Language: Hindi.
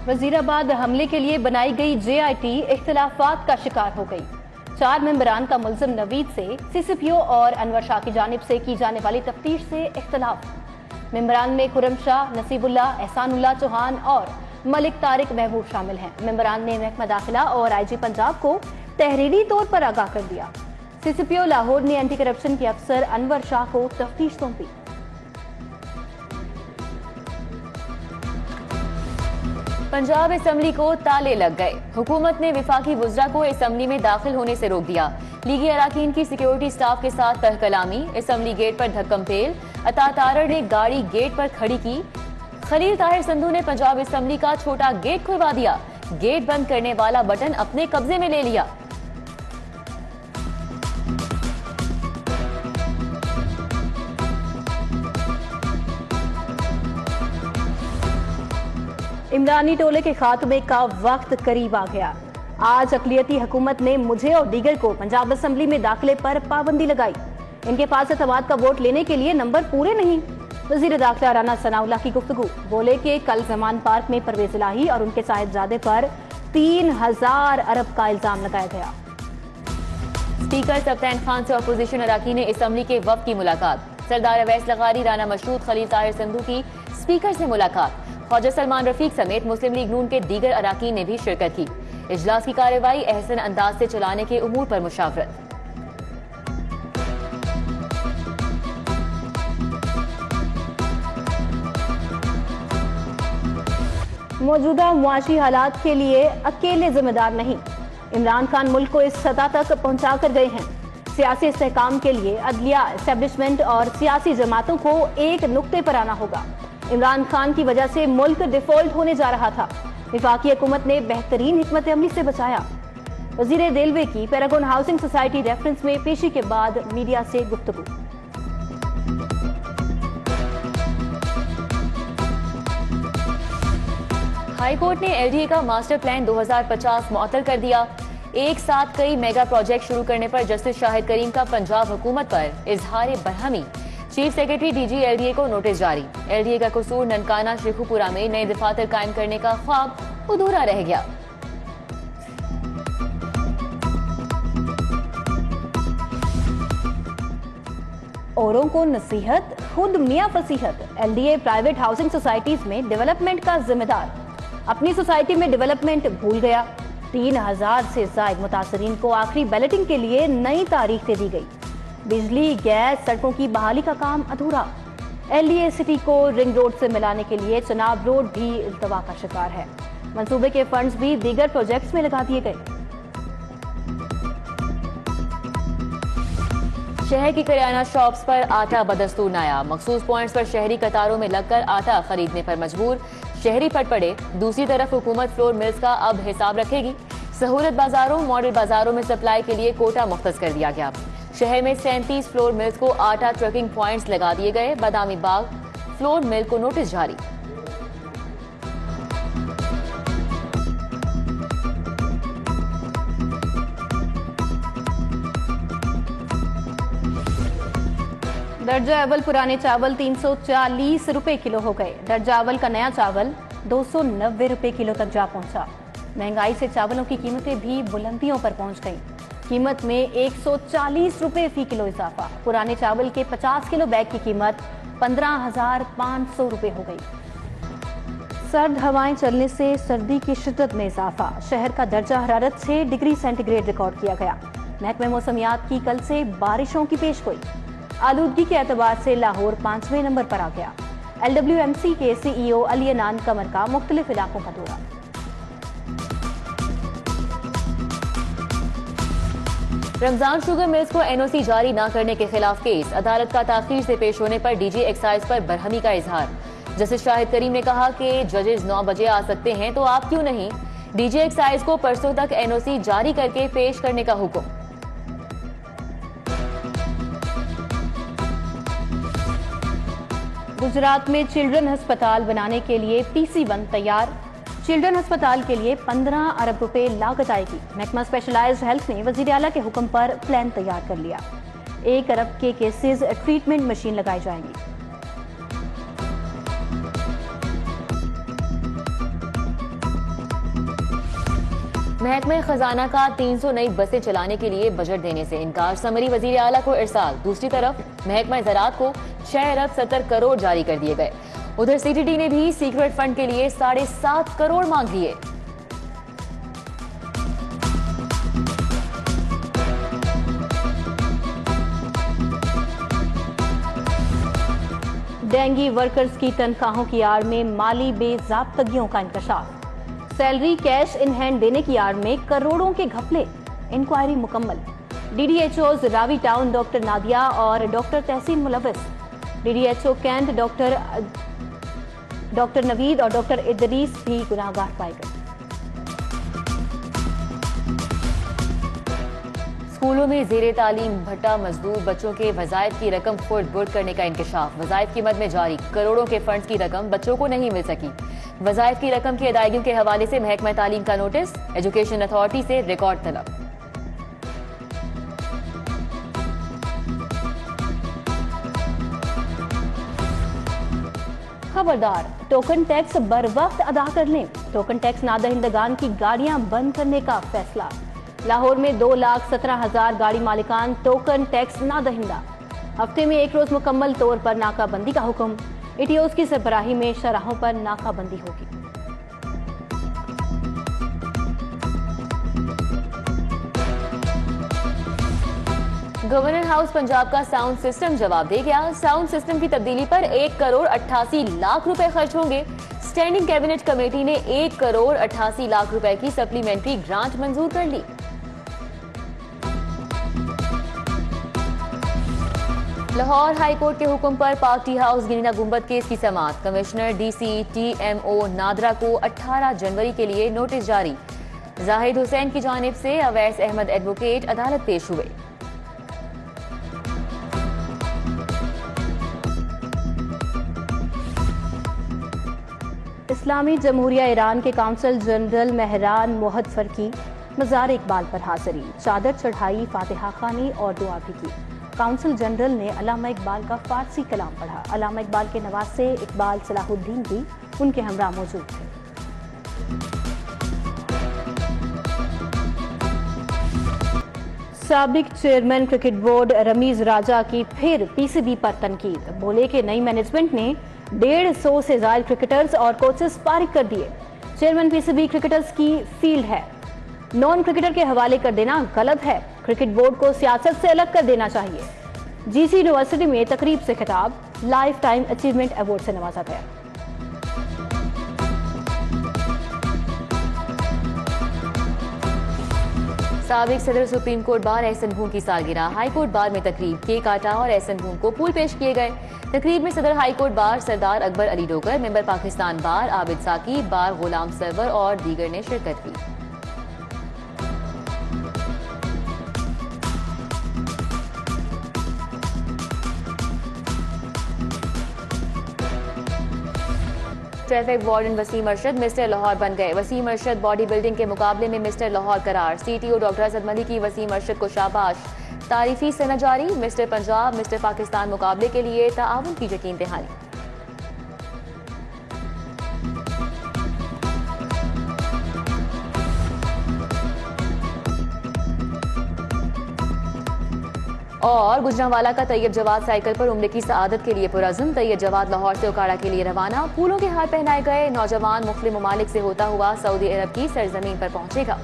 वजीराबाद हमले के लिए बनाई गई JIT इख्तिलाफात का शिकार हो गई। 4 मेंबरान का मुल्जिम नवीद से CCPO और अनवर शाह की जानिब से की जाने वाली तफ्तीश से इख्तिलाफ। मेंबरान में खुर्रम शाह, नसीबुल्लाह, एहसानुल्लाह चौहान और मलिक तारिक महबूब शामिल हैं। मेंबरान ने महकमा दाखिला और IG पंजाब को तहरीरी तौर पर आगाह कर दिया। CCPO लाहौर ने एंटी करप्शन के अफसर अनवर शाह को तफ्तीश सौंपी। पंजाब असेंबली को ताले लग गए। हुकूमत ने विफाकी वुज़रा को असेंबली में दाखिल होने से रोक दिया। लीगी अराकीन की सिक्योरिटी स्टाफ के साथ तहकलामी, असेंबली गेट पर धक्कम पेल। अता तारड़ ने गाड़ी गेट पर खड़ी की। खलील ताहिर संधू ने पंजाब असेंबली का छोटा गेट खुलवा दिया। गेट बंद करने वाला बटन अपने कब्जे में ले लिया। इमरानी टोले के खात्मे का वक्त करीब आ गया। आज अक़लियती हुकूमत ने मुझे और दीगर को पंजाब असेंबली में दाखिले पर पाबंदी लगाई। इनके पास एतमाद का वोट लेने के लिए नंबर पूरे नहीं। वज़ीर दाखिला राना सनाउल्लाह की गुफ्तगू, बोले कि कल जमान पार्क में परवेज इलाही और उनके साहिबजादे पर 3000 अरब का इल्जाम लगाया गया। स्पीकर सब्तैन खान से अपोजिशन अराकीन ने असेंबली के वफ्द की मुलाकात। सरदार अवैस लगारी, राना मशरूद, खलील ताहिर संधू की स्पीकर से मुलाकात। ख्वाजा सलमान रफीक समेत मुस्लिम लीग नून के दीगर अराकीन ने भी शिरकत की। इजलास की कार्रवाई अहसन अंदाज से चलाने के उमूर पर मुशावरत। मौजूदा मुआशी हालात के लिए अकेले जिम्मेदार नहीं, इमरान खान मुल्क को इस सतह तक पहुंचा कर गए हैं। सियासी इस्तेहकाम के लिए अदलिया, एस्टेब्लिशमेंट और सियासी जमातों को एक नुक्ते पर आना होगा। इमरान खान की वजह से मुल्क डिफॉल्ट होने जा रहा था। विफाकी हुकूमत ने बेहतरीन हिकमत अमली से बचाया। वजीर रेलवे की पैरागॉन हाउसिंग सोसाइटी रेफरेंस में पेशी के बाद मीडिया से गुफ्तगू। हाईकोर्ट ने LDA का मास्टर प्लान 2050 मुअत्तल कर दिया। एक साथ कई मेगा प्रोजेक्ट शुरू करने पर जस्टिस शाहिद करीम का पंजाब हुकूमत पर इजहार बरहमी। चीफ सेक्रेटरी DG LDA को नोटिस जारी। LDA का कसूर ननकाना शेखुपुरा में नए दफातर कायम करने का ख्वाब अधूरा रह गया। औरों को नसीहत, खुद मियां फसीहत। LDA प्राइवेट हाउसिंग सोसाइटीज में डेवलपमेंट का जिम्मेदार अपनी सोसाइटी में डेवलपमेंट भूल गया। 3000 से ज्यादा मुतासरीन को आखिरी बैलेटिंग के लिए नई तारीख दे दी गई। बिजली, गैस, सड़कों की बहाली का काम अधूरा। LDA सिटी को रिंग रोड से मिलाने के लिए चनाब रोड भी इल्तवा का शिकार है। मंसूबे के फंड्स भी दीगर प्रोजेक्ट्स में लगा दिए गए। शहर की किराना शॉप्स पर आटा बदस्तूर नायाब। मखसूस पॉइंट्स पर शहरी कतारों में लगकर आटा खरीदने पर मजबूर। शहरी पट पड़े। दूसरी तरफ हुकूमत फ्लोर मिल्स का अब हिसाब रखेगी। सहूलत बाजारों, मॉडल बाजारों में सप्लाई के लिए कोटा मुख्तस कर दिया गया। शहर में 37 फ्लोर मिल्स को आटा ट्रकिंग पॉइंट्स लगा दिए गए। बादामी बाग फ्लोर मिल को नोटिस जारी। दर्जा अव्वल पुराने चावल 340 रुपए किलो हो गए। दर्जा अव्वल का नया चावल 290 रुपए किलो तक जा पहुंचा। महंगाई से चावलों की कीमतें भी बुलंदियों पर पहुंच गईं। कीमत में 140 रुपए फी किलो इजाफा। पुराने चावल के 50 किलो बैग की कीमत 15,500 रुपए हो गई। सर्द हवाएं चलने से सर्दी की शिद्दत में इजाफा। शहर का दर्जा हरारत 6 डिग्री सेंटीग्रेड रिकॉर्ड किया गया। महकमे मौसमियात की कल से बारिशों की पेशगोई। आलूदगी के एतबार से लाहौर 5वें नंबर पर आ गया। LWMC के CEO अली अनान कमर का मुख्तलिफ इलाकों का दौरा। रमजान शुगर मिल्स को NOC जारी न करने के खिलाफ केस। अदालत का ताखीर से पेश होने पर DG एक्साइज पर बरहमी का इजहार। जस्टिस शाहिद करीम ने कहा कि जजेस 9 बजे आ सकते हैं तो आप क्यों नहीं। DG एक्साइज को परसों तक NOC जारी करके पेश करने का हुक्म। गुजरात में चिल्ड्रन अस्पताल बनाने के लिए PC1 तैयार। चिल्ड्रन अस्पताल के लिए 15 अरब रुपए लागत आएगी। महकमा स्पेशलाइज्ड हेल्थ ने वजीर आला के हुक्म पर प्लान तैयार कर लिया। 1 अरब के केसेस ट्रीटमेंट मशीन लगाई जाएंगी। महकमे खजाना का 300 नई बसें चलाने के लिए बजट देने से इनकार, समरी वजीर आला को इरसाल। दूसरी तरफ महकमा ज़राअत को 6 अरब 70 करोड़ जारी कर दिए गए। उधर सीटीडी ने भी सीक्रेट फंड के लिए 7.5 करोड़ मांग लिए। डेंगी वर्कर्स की तनख्वाहों की आड़ में माली बेज़ाब्तगियों का इंकशाफ। सैलरी कैश इन हैंड देने की आड़ में करोड़ों के घपले, इंक्वायरी मुकम्मल। डीडीएचओज रावी टाउन डॉक्टर नादिया और डॉक्टर तहसीन मुलव्वस, डीडीएचओ कैंट डॉक्टर नवीद और डॉक्टर इदरीस भी गुनाहगार पाए गए। स्कूलों में जेरे तालीम भट्टा मजदूर बच्चों के वज़ाइफ की रकम खुर्द बुर्द करने का इंकशाफ। वज़ाइफ की मद में जारी करोड़ों के फंड्स की रकम बच्चों को नहीं मिल सकी। वज़ाइफ की रकम की अदायगियों के हवाले से महकमा तालीम का नोटिस, एजुकेशन अथॉरिटी से रिकॉर्ड तलब। खबरदार, टोकन टैक्स बर वक्त अदा कर लें। टोकन टैक्स नादहिंदगान की गाड़ियां बंद करने का फैसला। लाहौर में 2,17,000 गाड़ी मालिकान टोकन टैक्स नादहिंदा। हफ्ते में एक रोज मुकम्मल तौर पर नाकाबंदी का हुक्म। एटीओज की सरबराही में शराहों पर नाकाबंदी होगी। गवर्नर हाउस पंजाब का साउंड सिस्टम जवाब दे गया। साउंड सिस्टम की तब्दीली पर 1 करोड़ 88 लाख रुपए खर्च होंगे। स्टैंडिंग कैबिनेट कमेटी ने 1 करोड़ 88 लाख रुपए की सप्लीमेंट्री ग्रांट मंजूर कर ली। लाहौर हाई कोर्ट के हुक्म पर पाक टी हाउस गिनीना गुंबद केस की समाअत। कमिश्नर डीसी टीएमओ नादरा को 18 जनवरी के लिए नोटिस जारी। जाहिद हुसैन की जानिब से अवैस अहमद एडवोकेट अदालत पेश हुए। इस्लामी जमहूरिया ईरान के काउंसल जनरल महरान मोहद्दफर की मज़ार इकबाल पर हाजिरी, चादर चढ़ाई, फातिहा खानी और दुआ भी की। काउंसल जनरल ने अल्लामा इकबाल का फारसी कलाम पढ़ा। अल्लामा इकबाल के नवासे इकबाल सलाहुद्दीन भी उनके हमरा मौजूद थे। साबिक चेयरमैन क्रिकेट बोर्ड रमीज राजा की फिर पीसीबी पर तनकीद। बोले कि नई मैनेजमेंट ने 150 से ज्यादा क्रिकेटर्स और कोचेस फारिग कर दिए। चेयरमैन पीसीबी क्रिकेटर्स की फील्ड है, नॉन क्रिकेटर के हवाले कर देना गलत है। क्रिकेट बोर्ड को सियासत से अलग कर देना चाहिए। जीसी यूनिवर्सिटी में तकरीब से खिताब, लाइफ टाइम अचीवमेंट अवार्ड से नवाजा गया। साबिक सदर सुप्रीम कोर्ट बार एहसन भून की सालगिरह। हाई कोर्ट बार में तकरीब, केक काटा और एहसन भून को फूल पेश किए गए। तकरीब में सदर high court bar Sardar Akbar Ali Dogar, member Pakistan bar Abid Saqi, bar Ghulam Sarwar और दीगर ने शिरकत की। Traffic warden Waseem Arshad mister Lahore बन गए। वसीम अरशद बॉडी बिल्डिंग के मुकाबले में मिस्टर लाहौर करार। सीटीओ डॉक्टर असद मलिक की वसीम अरशद को शाबाश। तारीफी सनद जारी। मिस्टर पंजाब मिस्टर पाकिस्तान मुकाबले के लिए ताआवुन की यकीन दहानी। और गुजरांवाला का तैयब जवाद साइकिल पर उम्र की सआदत के लिए पुरज़्म। तैयब जवाद लाहौर से उकाड़ा के लिए रवाना। फूलों के हार पहनाए गए नौजवान मुख्तलिफ ममालिक से होता हुआ सऊदी अरब की सरजमीन पर पहुंचेगा।